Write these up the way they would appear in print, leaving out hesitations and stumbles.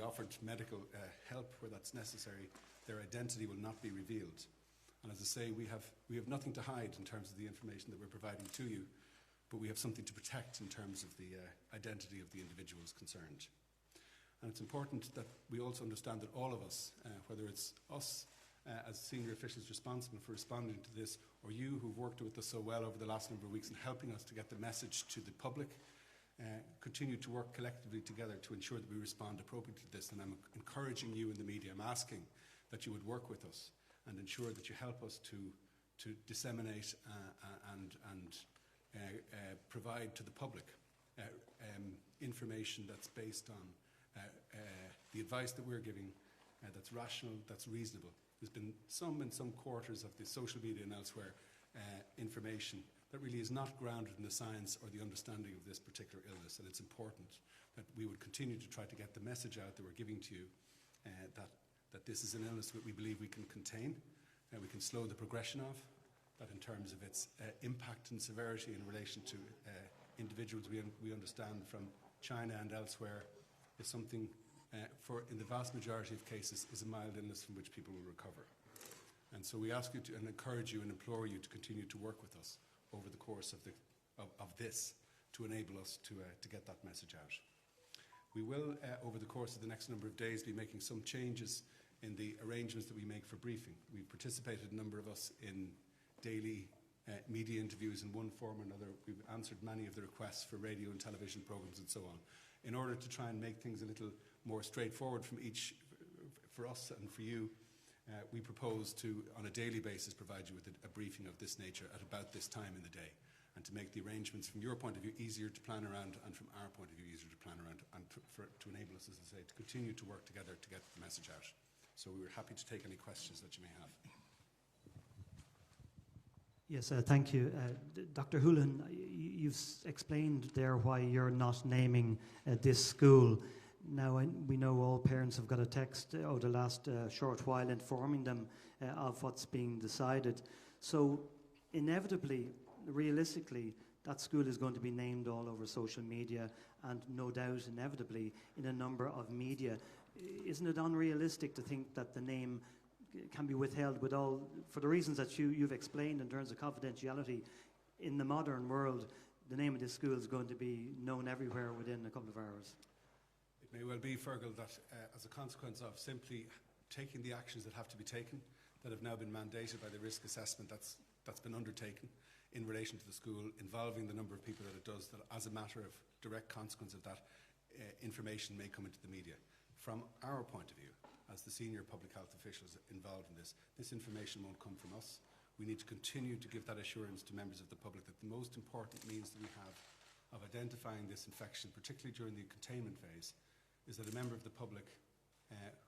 offered medical help where that's necessary, their identity will not be revealed. And as I say, we have nothing to hide in terms of the information that we're providing to you, but we have something to protect in terms of the identity of the individuals concerned. And it's important that we also understand that all of us, whether it's us as senior officials responsible for responding to this, or you who've worked with us so well over the last number of weeks in helping us to get the message to the public, continue to work collectively together to ensure that we respond appropriately to this. And I'm encouraging you in the media, I'm asking that you would work with us and ensure that you help us to disseminate and provide to the public information that's based on the advice that we're giving, that's rational, that's reasonable. There's been in some quarters of the social media and elsewhere, information that really is not grounded in the science or the understanding of this particular illness. And it's important that we would continue to try to get the message out that we're giving to you, that this is an illness that we believe we can contain, and we can slow the progression of, that in terms of its impact and severity in relation to individuals we understand from China and elsewhere is something in the vast majority of cases is a mild illness from which people will recover. And so we ask you to, and encourage you and implore you to continue to work with us over the course of this to enable us to get that message out. We will, over the course of the next number of days, be making some changes in the arrangements that we make for briefing. We've participated, a number of us, in daily media interviews in one form or another. We've answered many of the requests for radio and television programs and so on, in order to try and make things a little more straightforward for us and for you. We propose to, on a daily basis, provide you with a briefing of this nature at about this time in the day, and to make the arrangements from your point of view easier to plan around, and from our point of view easier to plan around, and to enable us, as I say, to continue to work together to get the message out. So we were happy to take any questions that you may have. Yes, thank you. Dr. Houlihan, you've explained there why you're not naming this school. Now, we know all parents have got a text over the last short while informing them of what's being decided. So, inevitably, realistically, that school is going to be named all over social media, and no doubt, inevitably, in a number of media. Isn't it unrealistic to think that the name can be withheld for the reasons that you've explained in terms of confidentiality? In the modern world, the name of this school is going to be known everywhere within a couple of hours. It may well be, Fergal, that as a consequence of simply taking the actions that have to be taken, that have now been mandated by the risk assessment that's been undertaken in relation to the school, involving the number of people that it does, that as a matter of direct consequence of that, information may come into the media. From our point of view, as the senior public health officials involved in this information won't come from us. We need to continue to give that assurance to members of the public that the most important means that we have of identifying this infection, particularly during the containment phase, is that a member of the public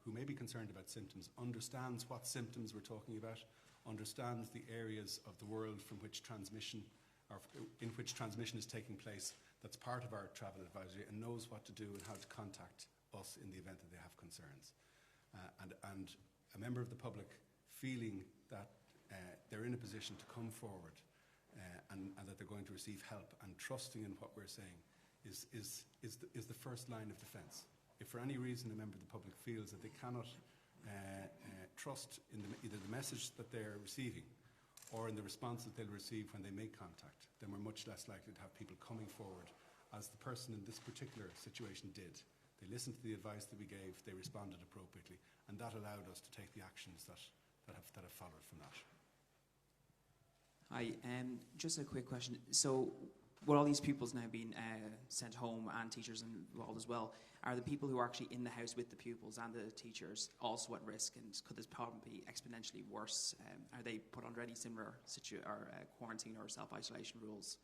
who may be concerned about symptoms understands what symptoms we're talking about, understands the areas of the world from which transmission, or in which transmission is taking place, that's part of our travel advisory, and knows what to do and how to contact us in the event that they have concerns. And a member of the public feeling that they're in a position to come forward and that they're going to receive help, and trusting in what we're saying is the first line of defence. If for any reason a member of the public feels that they cannot trust in either the message that they're receiving or in the response that they'll receive when they make contact, then we're much less likely to have people coming forward, as the person in this particular situation did. They listened to the advice that we gave, they responded appropriately, and that allowed us to take the actions that have followed from that. Hi, just a quick question. So, with all these pupils now being sent home and teachers involved as well, are the people who are actually in the house with the pupils and the teachers also at risk, and could this problem be exponentially worse? Are they put under any similar quarantine or self-isolation rules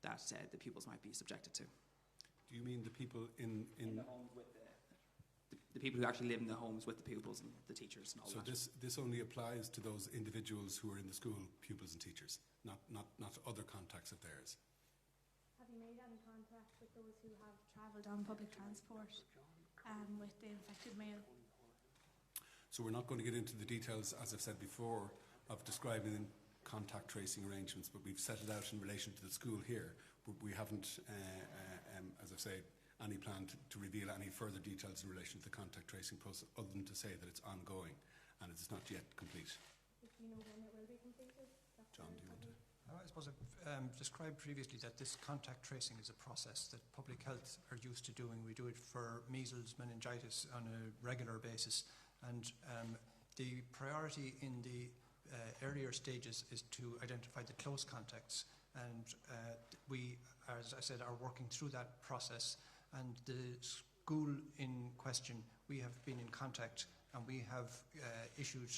that the pupils might be subjected to? Do you mean the people in the homes with the people who actually live in the homes with the pupils and the teachers and all that? So this only applies to those individuals who are in the school, pupils and teachers, not other contacts of theirs. Have you made any contact with those who have travelled on public transport with the infected male? So we're not going to get into the details, as I've said before, of describing contact tracing arrangements, but we've set it out in relation to the school here. But we haven't, as I say, any plan to reveal any further details in relation to the contact tracing process, other than to say that it's ongoing and it's not yet complete. If you know when it will be completed? John, do you want to? I suppose I've described previously that this contact tracing is a process that public health are used to doing. We do it for measles, meningitis on a regular basis, and the priority in the earlier stages is to identify the close contacts, and we, as I said, are working through that process. And the school in question, we have been in contact and we have issued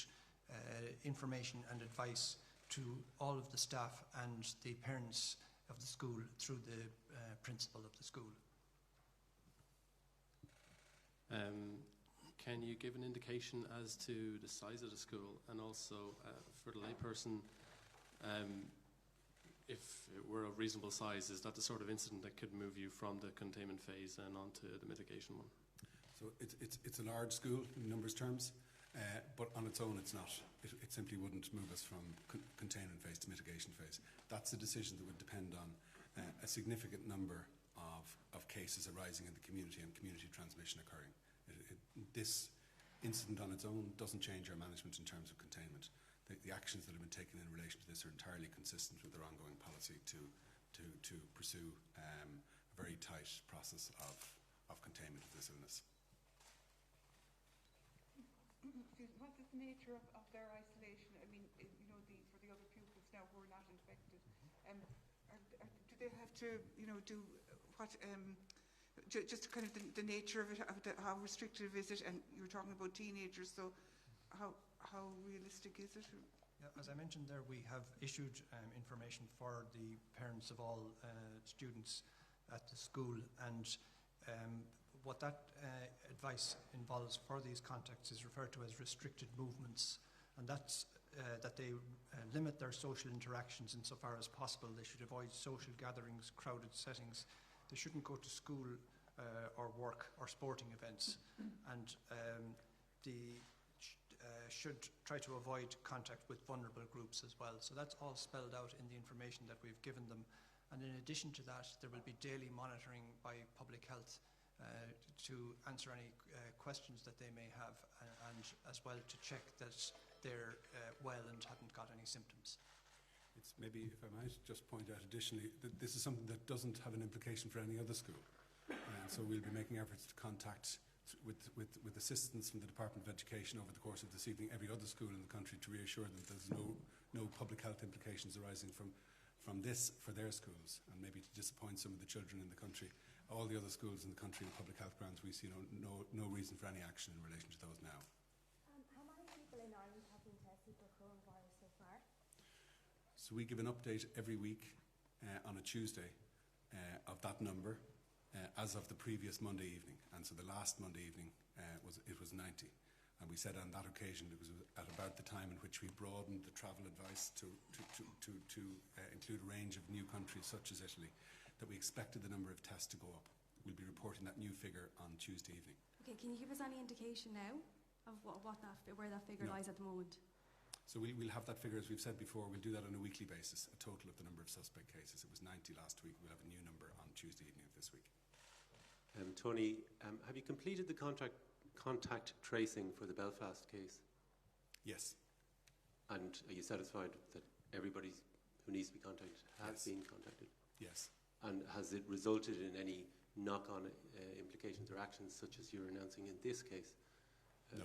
information and advice to all of the staff and the parents of the school through the principal of the school. Can you give an indication as to the size of the school, and also for the layperson, if it were of reasonable size, is that the sort of incident that could move you from the containment phase and onto the mitigation one? So it's a large school in numbers terms, but on its own it's not. It simply wouldn't move us from containment phase to mitigation phase. That's a decision that would depend on a significant number of cases arising in the community and community transmission occurring. This incident on its own doesn't change our management in terms of containment. The actions that have been taken in relation to this are entirely consistent with our ongoing policy to pursue a very tight process of containment of this illness. What is the nature of their isolation? I mean, for the other pupils now who are not infected, do they have to, do what? Just kind of the nature of it, how restrictive is it? And you were talking about teenagers, so how realistic is it? Yeah, as I mentioned there, we have issued information for the parents of all students at the school, and what that advice involves for these contacts is referred to as restricted movements, and that's that they limit their social interactions insofar as possible. They should avoid social gatherings, crowded settings. They shouldn't go to school or work or sporting events, and they should try to avoid contact with vulnerable groups as well. So that's all spelled out in the information that we've given them. And in addition to that, there will be daily monitoring by public health to answer any questions that they may have, and as well to check that they're well and haven't got any symptoms. It's maybe, if I might just point out additionally, that this is something that doesn't have an implication for any other school. And so we'll be making efforts to contact, with assistance from the Department of Education over the course of this evening, every other school in the country to reassure them that there's no public health implications arising from this for their schools, and maybe to disappoint some of the children in the country. All the other schools in the country in public health grounds, we see no reason for any action in relation to those now. How many people in Ireland have been tested for coronavirus so far? So we give an update every week on a Tuesday of that number as of the previous Monday evening. And so the last Monday evening it was 90. And we said on that occasion it was at about the time in which we broadened the travel advice to include a range of new countries such as Italy, that we expected the number of tests to go up. We'll be reporting that new figure on Tuesday evening. Okay, can you give us any indication now of where that figure lies at the moment? So we'll have that figure, as we've said before. We'll do that on a weekly basis, a total of the number of suspect cases. It was 90 last week. We'll have a new number on Tuesday evening of this week. Tony, have you completed the contact tracing for the Belfast case? Yes. And are you satisfied that everybody who needs to be contacted has been contacted? Yes. And has it resulted in any knock-on implications or actions such as you're announcing in this case? No.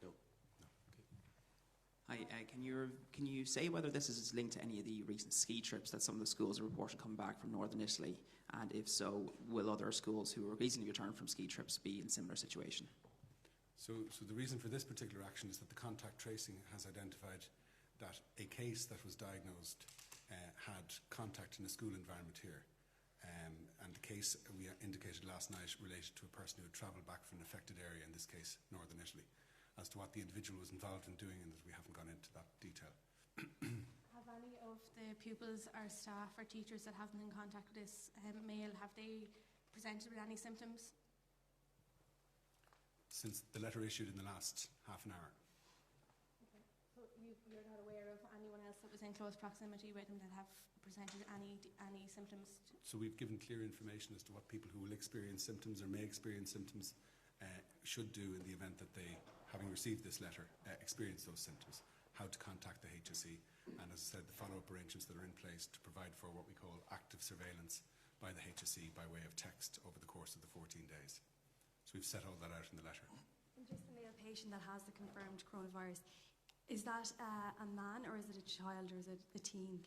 No. Hi, can you say whether this is linked to any of the recent ski trips that some of the schools are reported coming back from northern Italy? And if so, will other schools who are recently returned from ski trips be in similar situation? So the reason for this particular action is that the contact tracing has identified that a case that was diagnosed had contact in a school environment here. And the case we indicated last night related to a person who had travelled back from an affected area, in this case northern Italy. As to what the individual was involved in doing, and that we haven't gone into that detail. Have any of the pupils or staff or teachers that have been in contact with this male, have they presented with any symptoms? Since the letter issued in the last half an hour. Okay. So you're not aware of anyone else else that was in close proximity with them that have presented any symptoms? So we've given clear information as to what people who will experience symptoms or may experience symptoms should do in the event that they, having received this letter, experience those symptoms, how to contact the HSE, and as I said, the follow-up arrangements that are in place to provide for what we call active surveillance by the HSE by way of text over the course of the 14 days. So we've set all that out in the letter. And just the male patient that has the confirmed coronavirus, is that a man or is it a child or is it a teen?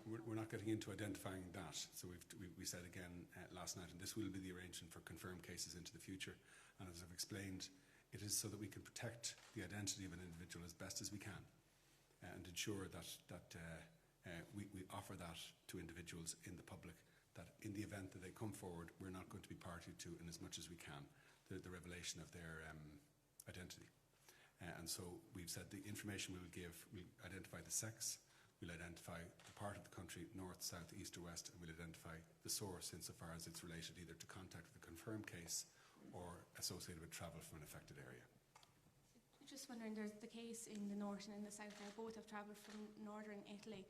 We're not getting into identifying that. So we said again last night, and this will be the arrangement for confirmed cases into the future. And as I've explained, it is so that we can protect the identity of an individual as best as we can and ensure that we offer that to individuals in the public, that in the event that they come forward, we're not going to be party to, in as much as we can, the revelation of their identity. And so we've said the information we'll give, we'll identify the sex, we'll identify the part of the country, north, south, east or west, and we'll identify the source insofar as it's related either to contact with a confirmed case or associated with travel from an affected area. Just wondering, there's the case in the north and in the south now, both have travelled from northern Italy,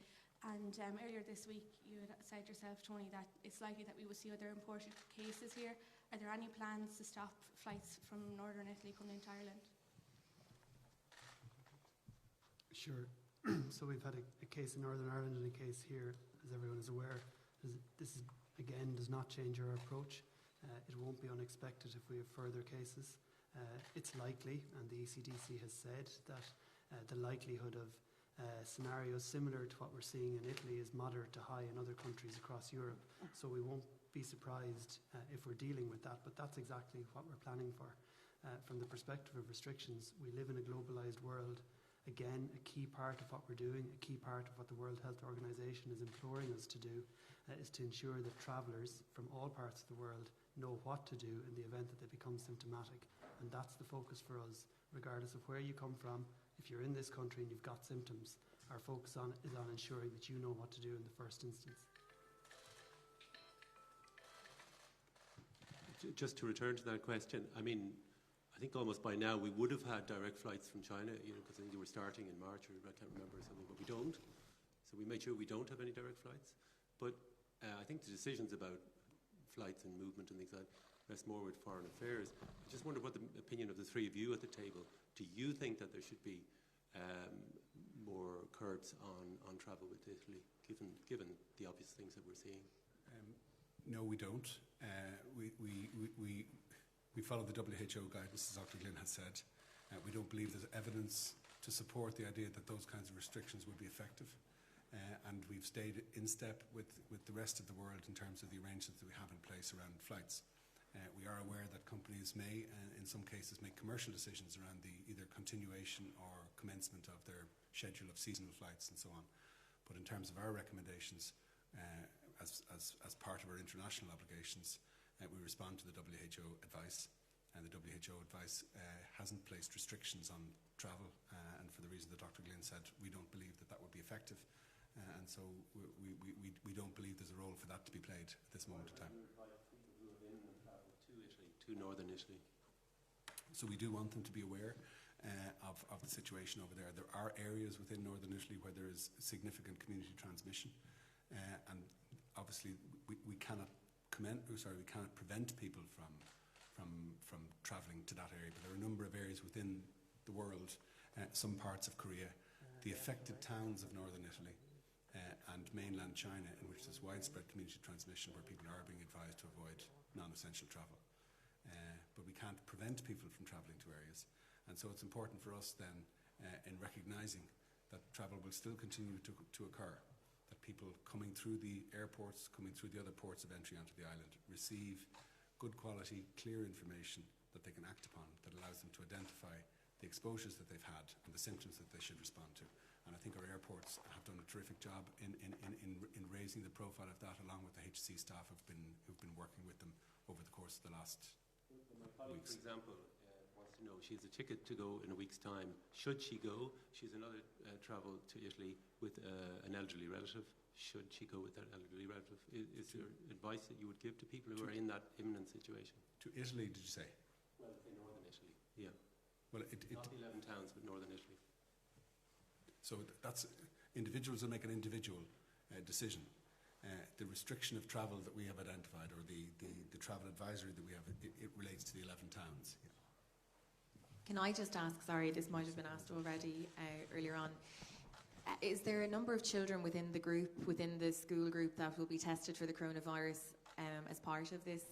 and earlier this week you had said yourself, Tony, that it's likely that we will see other imported cases here. Are there any plans to stop flights from northern Italy coming into Ireland? Sure. So we've had a case in Northern Ireland and a case here, as everyone is aware. This is, again, does not change our approach. It won't be unexpected if we have further cases. It's likely, and the ECDC has said, that the likelihood of scenarios similar to what we're seeing in Italy is moderate to high in other countries across Europe. So we won't be surprised if we're dealing with that, but that's exactly what we're planning for. From the perspective of restrictions, we live in a globalised world. Again, a key part of what we're doing, a key part of what the World Health Organization is imploring us to do, is to ensure that travellers from all parts of the world know what to do in the event that they become symptomatic. And that's the focus for us, regardless of where you come from. If you're in this country and you've got symptoms, our focus is on ensuring that you know what to do in the first instance. Just to return to that question, I mean, I think almost by now we would have had direct flights from China, because I think they were starting in March, or I can't remember something, but we don't. So we made sure we don't have any direct flights. But I think the decisions about flights and movement and things like that rest more with Foreign Affairs. I just wonder what the opinion of the three of you at the table. Do you think that there should be more curbs on travel with Italy, given the obvious things that we're seeing? No, we don't. We follow the WHO guidance, as Dr. Glynn has said. We don't believe there's evidence to support the idea that those kinds of restrictions would be effective. And we've stayed in step with the rest of the world in terms of the arrangements that we have in place around flights. We are aware that companies may, in some cases, make commercial decisions around the either continuation or commencement of their schedule of seasonal flights and so on. But in terms of our recommendations, as part of our international obligations, we respond to the WHO advice, and the WHO advice hasn't placed restrictions on travel, and for the reason that Dr. Glynn said, we don't believe that would be effective, and so we don't believe there's a role for that to be played at this moment in time. To northern Italy. So we do want them to be aware of the situation over there. There are areas within northern Italy where there is significant community transmission, and obviously we cannot prevent people from travelling to that area. But there are a number of areas within the world, some parts of Korea, the affected towns of northern Italy, and mainland China, in which there's widespread community transmission, where people are being advised to avoid non-essential travel. But we can't prevent people from travelling to areas. And so it's important for us then, in recognising that travel will still continue to occur, that people coming through the airports, coming through the other ports of entry onto the island, receive good quality, clear information that they can act upon, that allows them to identify the exposures that they've had and the symptoms that they should respond to. And I think our airports have done a terrific job in raising the profile of that, along with the HC staff who've been working with them over the course of the last my colleague, weeks. For example, wants to know, she has a ticket to go in a week's time. Should she go? She's another travel to Italy with an elderly relative. Should she go with that elderly relative? Is there advice that you would give to people who are in that imminent situation? To Italy, did you say? Well, in northern Italy, yeah. Well, not the 11 towns, but northern Italy. So that's individuals will make an individual decision. The restriction of travel that we have identified, or the travel advisory that we have, it relates to the 11 towns. Yeah. Can I just ask, sorry, this might have been asked already earlier on, is there a number of children within the group, within the school group, that will be tested for the coronavirus as part of this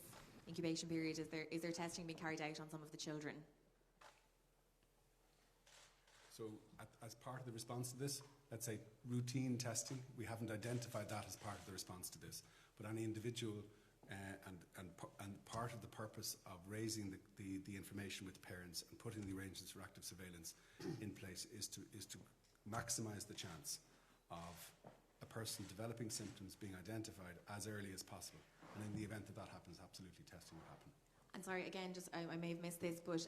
incubation period? Is there testing being carried out on some of the children? So as part of the response to this, let's say routine testing, we haven't identified that as part of the response to this. But any individual and part of the purpose of raising the information with parents and putting the arrangements for active surveillance in place is to maximise the chance of a person developing symptoms being identified as early as possible. And in the event that that happens, absolutely testing will happen. And sorry, again, just I may have missed this, but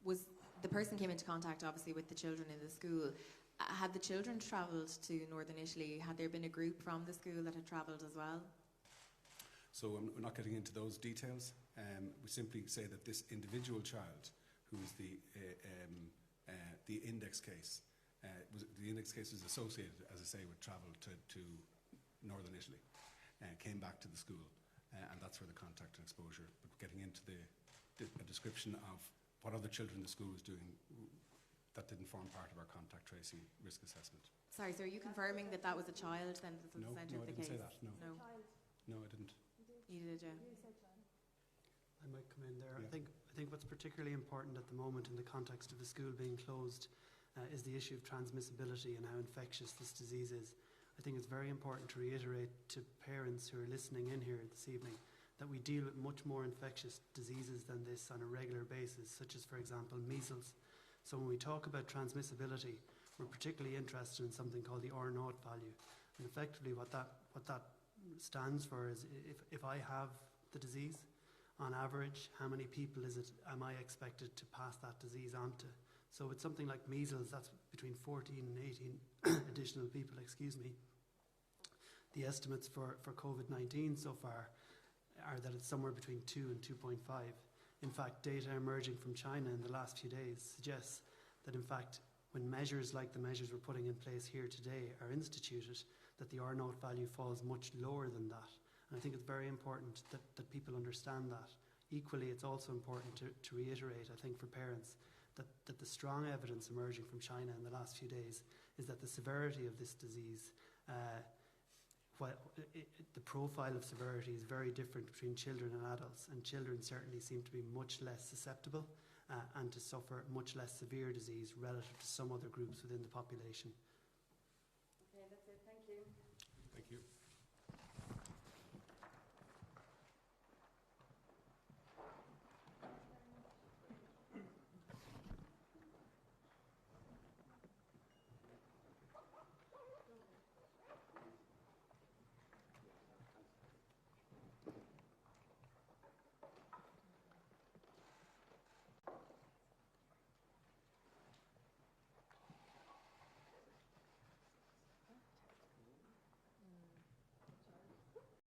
was the person came into contact obviously with the children in the school. Had the children travelled to northern Italy? Had there been a group from the school that had travelled as well? So we're not getting into those details. We simply say that this individual child, who is the index case, was associated, as I say, with travel to northern Italy, came back to the school, and that's where the contact and exposure. But getting into a description of what other children in the school was doing, that didn't form part of our contact tracing risk assessment. Sorry, so are you confirming that that was a child then that's at the centre of the case? No, I didn't say that. No, I didn't. You did, yeah. I might come in there. Yeah. I think what's particularly important at the moment in the context of the school being closed is the issue of transmissibility and how infectious this disease is. I think it's very important to reiterate to parents who are listening in here this evening that we deal with much more infectious diseases than this on a regular basis, such as, for example, measles. So when we talk about transmissibility, we're particularly interested in something called the R0 value. And effectively what that stands for is if I have the disease, on average, how many people am I expected to pass that disease on to? So with something like measles, that's between 14 and 18 additional people, The estimates for COVID-19 so far are that it's somewhere between 2 and 2.5. In fact, data emerging from China in the last few days suggests that, in fact, when measures like the measures we're putting in place here today are instituted, that the R0 value falls much lower than that. And I think it's very important that people understand that. Equally, it's also important to reiterate, I think, for parents, that the strong evidence emerging from China in the last few days is that the severity of this disease, the profile of severity is very different between children and adults, and children certainly seem to be much less susceptible and to suffer much less severe disease relative to some other groups within the population.